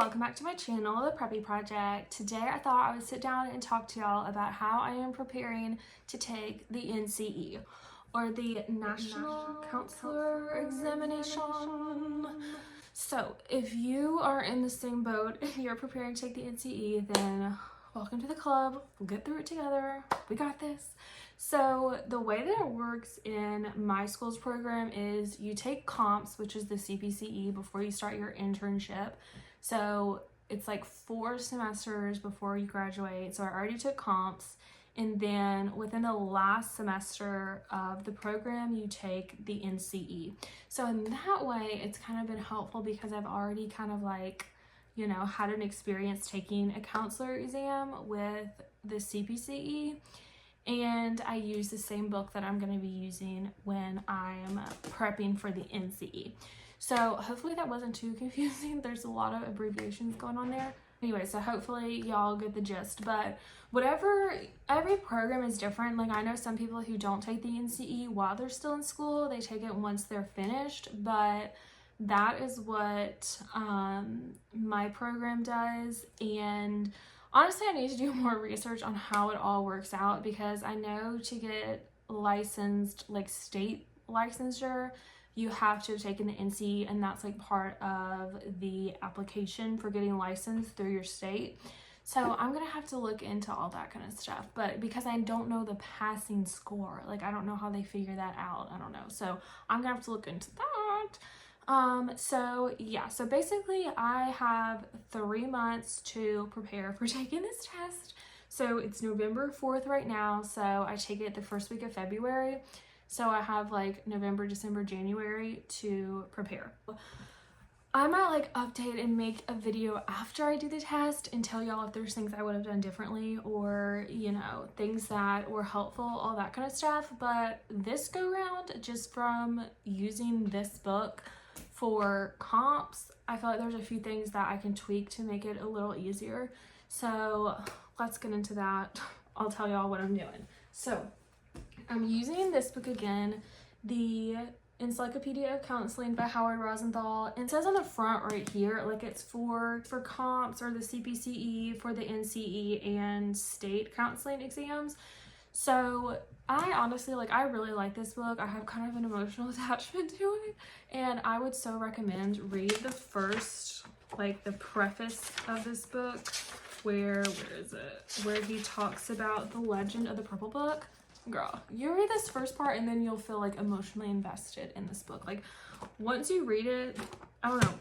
welcome back to my channel, The Preppy Project. Today I thought I would sit down and talk to y'all about how I am preparing to take the NCE, or the National Counselor Examination. So if you are in the same boat and you're preparing to take the NCE, then welcome to the club. We'll get through it together. We got this. So the way that it works in my school's program is you take comps, which is the CPCE, before you start your internship. So it's like 4 semesters before you graduate. So I already took comps. And then within the last semester of the program, you take the NCE. So in that way, it's kind of been helpful because I've already kind of like, you know, had an experience taking a counselor exam with the CPCE. And I use the same book that I'm going to be using when I'm prepping for the NCE. So hopefully that wasn't too confusing. There's a lot of abbreviations going on there. Anyway, so hopefully y'all get the gist. But every program is different. Like I know some people who don't take the NCE while they're still in school. They take it once they're finished. But that is what my program does. And honestly, I need to do more research on how it all works out, because I know to get licensed, like state licensure, you have to have taken the NCE, and that's like part of the application for getting licensed through your state. So I'm gonna have to look into all that kind of stuff, but because I don't know the passing score, like I don't know how they figure that out. I don't know. So I'm gonna have to look into that. So yeah, so basically I have 3 months to prepare for taking this test. So it's November 4th right now. So I take it the first week of February. So I have like November, December, January to prepare. I might like update and make a video after I do the test and tell y'all if there's things I would have done differently, or, you know, things that were helpful, all that kind of stuff. But this go round, just from using this book for comps, I feel like there's a few things that I can tweak to make it a little easier. So let's get into that. I'll tell y'all what I'm doing. So I'm using this book again, the Encyclopedia of Counseling by Howard Rosenthal. And it says on the front right here, like it's for comps or the CPCE, for the NCE and state counseling exams. So I honestly, like, I really like this book. I have kind of an emotional attachment to it, and I would so recommend read the first, like the preface of this book, where is it? Where he talks about the legend of the Purple Book. Girl, you read this first part and then you'll feel like emotionally invested in this book. Like once you read it, I don't know,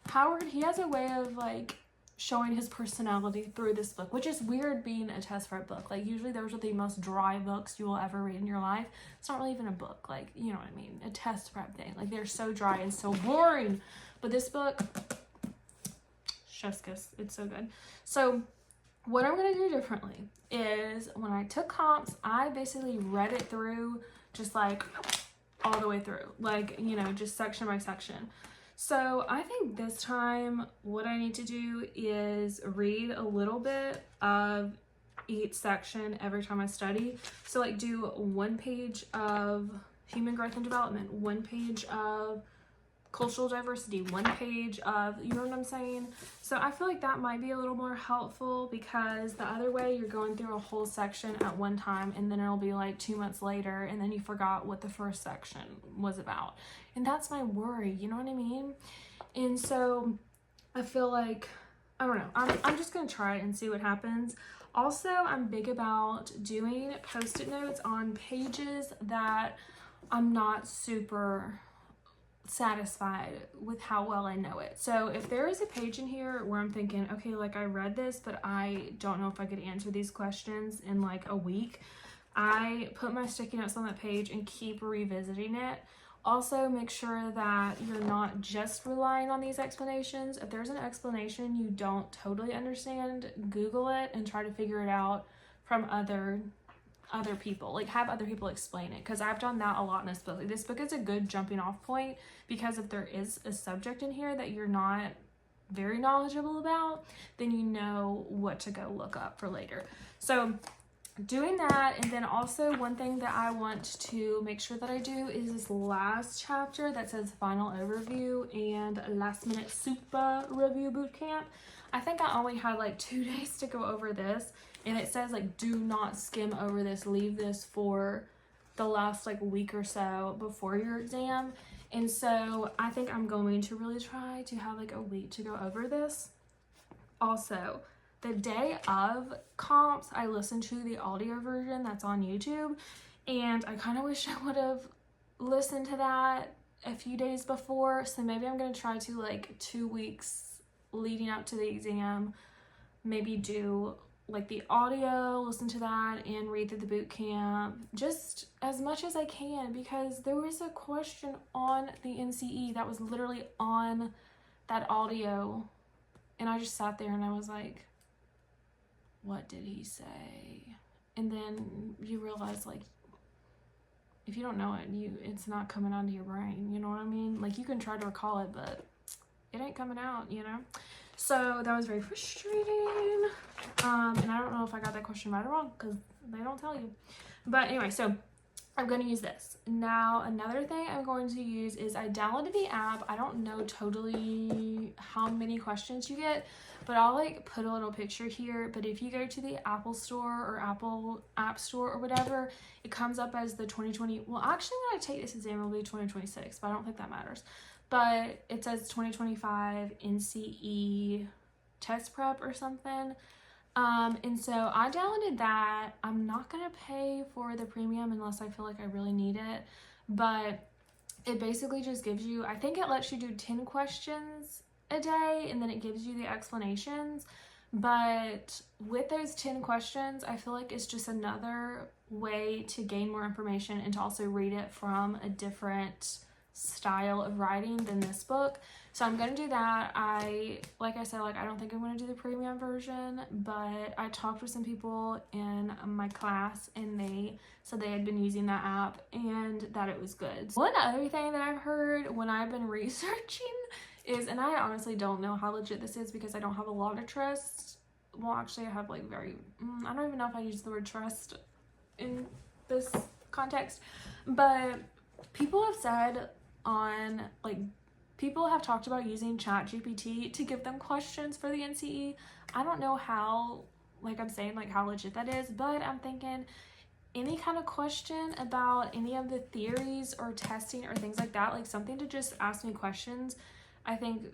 Howard, he has a way of like showing his personality through this book, which is weird being a test prep book. Like usually those are the most dry books you will ever read in your life. It's not really even a book, like, you know what I mean, a test prep thing. Like they're so dry and so boring. But this book, chef's kiss, it's so good. So what I'm going to do differently is when I took comps, I basically read it through just like all the way through, like, you know, just section by section. So I think this time what I need to do is read a little bit of each section every time I study. So like do 1 page of human growth and development, 1 page of cultural diversity, 1 page of, you know what I'm saying? So I feel like that might be a little more helpful, because the other way you're going through a whole section at one time and then it'll be like 2 months later and then you forgot what the first section was about. And that's my worry, you know what I mean? And so I feel like, I don't know, I'm just gonna try it and see what happens. Also, I'm big about doing post-it notes on pages that I'm not super satisfied with how well I know it. So if there is a page in here where I'm thinking, okay, like I read this, but I don't know if I could answer these questions in like a week, I put my sticky notes on that page and keep revisiting it. Also, make sure that you're not just relying on these explanations. If there's an explanation you don't totally understand, Google it and try to figure it out from other people, like have other people explain it, because I've done that a lot in this book. Like, this book is a good jumping off point, because if there is a subject in here that you're not very knowledgeable about, then you know what to go look up for later. So doing that. And then also one thing that I want to make sure that I do is this last chapter that says final overview and last minute super review boot camp. I think I only had like 2 days to go over this, and it says like do not skim over this, leave this for the last like week or so before your exam. And so I think I'm going to really try to have like a week to go over this. Also, the day of comps, I listened to the audio version that's on YouTube, and I kind of wish I would have listened to that a few days before. So maybe I'm going to try to, like, 2 weeks leading up to the exam, maybe do like the audio, listen to that, and read through the boot camp just as much as I can, because there was a question on the NCE that was literally on that audio, and I just sat there and I was like, what did he say? And then you realize, like, if you don't know it, it's not coming out of your brain, you know what I mean? Like, you can try to recall it, but it ain't coming out, you know? So that was very frustrating. And I don't know if I got that question right or wrong, because they don't tell you. But anyway, so I'm going to use this. Now, another thing I'm going to use is I downloaded the app. I don't know totally how many questions you get, but I'll like put a little picture here. But if you go to the Apple Store or Apple App Store or whatever, it comes up as the 2020. Well, actually, when I take this exam, it'll be 2026, but I don't think that matters. But it says 2025 NCE test prep or something. And so I downloaded that. I'm not going to pay for the premium unless I feel like I really need it. But it basically just gives you, I think it lets you do 10 questions a day, and then it gives you the explanations. But with those 10 questions, I feel like it's just another way to gain more information and to also read it from a different style of writing than this book. So I'm gonna do that. Like I said, I don't think I'm gonna do the premium version, but I talked with some people in my class and they said they had been using that app and that it was good. One other thing that I've heard when I've been researching is, and I honestly don't know how legit this is because I don't have a lot of trust. Well, actually I have like I don't even know if I use the word trust in this context, but people have said people have talked about using ChatGPT to give them questions for the NCE. I don't know how, how legit that is, but I'm thinking any kind of question about any of the theories or testing or things like that, like something to just ask me questions, I think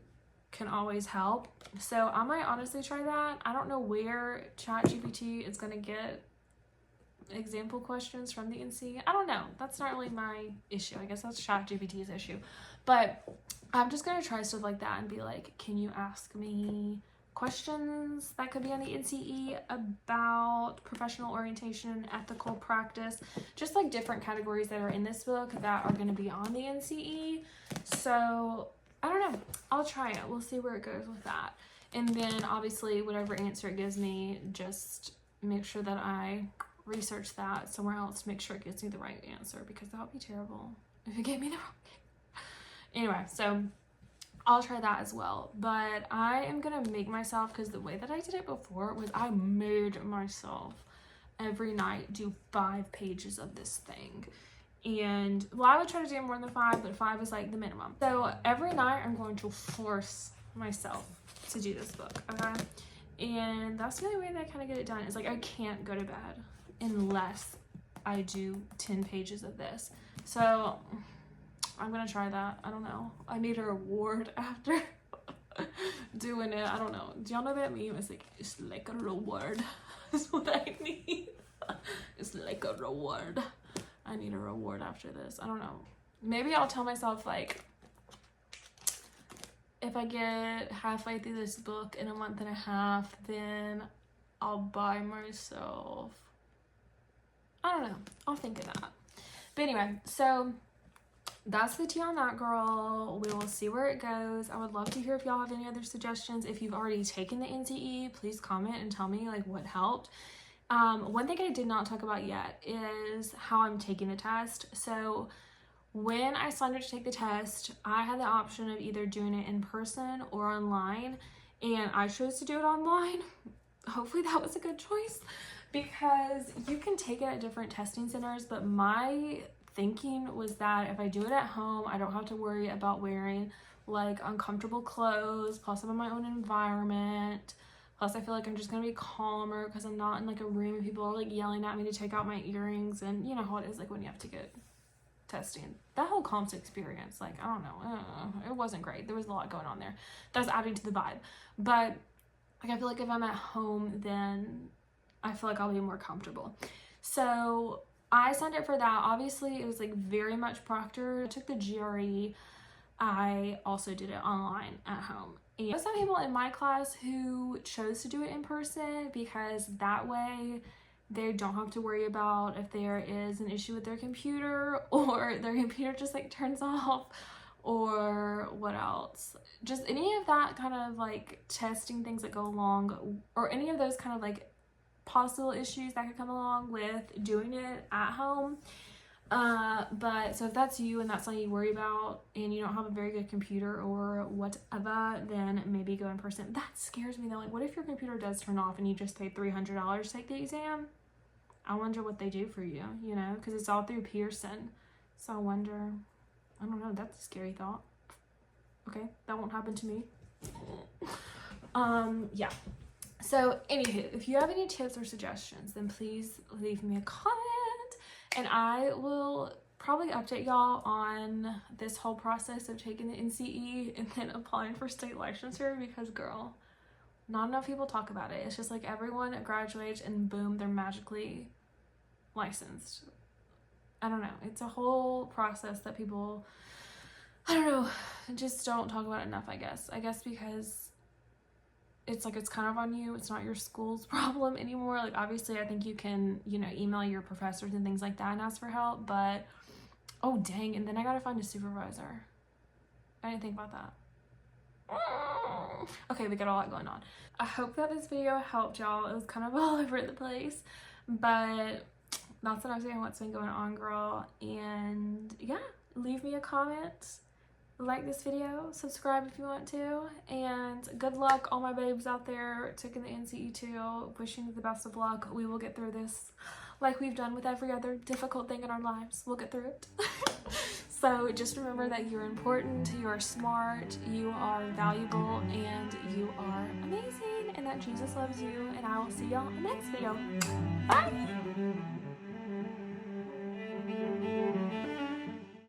can always help. So I might honestly try that. I don't know where ChatGPT is going to get example questions from the NCE. I don't know. That's not really my issue. I guess that's ChatGPT's issue. But I'm just going to try stuff like that and be like, can you ask me questions that could be on the NCE about professional orientation and ethical practice? Just like different categories that are in this book that are going to be on the NCE. So I don't know. I'll try it. We'll see where it goes with that. And then obviously whatever answer it gives me, just make sure that I research that somewhere else to make sure it gives me the right answer, because that would be terrible if it gave me the wrong answer. Anyway, so I'll try that as well. But I am gonna make myself, because the way that I did it before was I made myself every night do 5 pages of this thing. And well, I would try to do more than 5, but 5 is like the minimum. So every night I'm going to force myself to do this book, okay? And that's the only way that I kind of get it done. Is like I can't go to bed unless I do 10 pages of this. So I'm gonna try that. I don't know. I need a reward after doing it. I don't know. Do y'all know that meme? It's like a reward. That's what I need. It's like a reward. I need a reward after this. I don't know. Maybe I'll tell myself, like, if I get halfway through this book in a month and a half, then I'll buy myself, I don't know. I'll think of that. But anyway, so that's the tea on that, girl. We will see where it goes. I would love to hear if y'all have any other suggestions. If you've already taken the NCE, please comment and tell me like what helped. One thing I did not talk about yet is how I'm taking the test. So when I signed up to take the test, I had the option of either doing it in person or online, and I chose to do it online. Hopefully that was a good choice. because you can take it at different testing centers, but my thinking was that if I do it at home, I don't have to worry about wearing like uncomfortable clothes, plus I'm in my own environment, plus I feel like I'm just gonna be calmer because I'm not in like a room and people are like yelling at me to take out my earrings, and you know how it is like when you have to get testing. That whole comps experience, like, I don't know, it wasn't great. There was a lot going on there that was adding to the vibe, but like I feel like if I'm at home, then I feel like I'll be more comfortable. So I signed up for that. Obviously, it was like very much proctored. I took the GRE. I also did it online at home. And there's some people in my class who chose to do it in person because that way they don't have to worry about if there is an issue with their computer or their computer just like turns off, or what else, just any of that kind of like testing things that go along, or any of those kind of like possible issues that could come along with doing it at home. But so if that's you and that's something you worry about and you don't have a very good computer or whatever, then maybe go in person. That scares me though. Like, what if your computer does turn off and you just paid $300 to take the exam? I wonder what they do for you, you know, because it's all through Pearson. So I wonder, I don't know, that's a scary thought. Okay, that won't happen to me. Yeah. So anywho, if you have any tips or suggestions, then please leave me a comment and I will probably update y'all on this whole process of taking the NCE and then applying for state licensure, because girl, not enough people talk about it. It's just like everyone graduates and boom, they're magically licensed. I don't know. It's a whole process that people, I don't know, just don't talk about enough, I guess. I guess because it's like it's kind of on you. It's not your school's problem anymore. Like, obviously, I think you can, you know, email your professors and things like that and ask for help. But, oh, dang. And then I got to find a supervisor. I didn't think about that. Okay, we got a lot going on. I hope that this video helped y'all. It was kind of all over the place. But that's what I was saying, what's been going on, girl. And yeah, leave me a comment, like this video, subscribe if you want to, and good luck all my babes out there taking the NCE too. Wishing you the best of luck. We will get through this like we've done with every other difficult thing in our lives. We'll get through it. So just remember that you're important, you are smart, you are valuable, and you are amazing, and that Jesus loves you. And I will see y'all in the next video. Bye!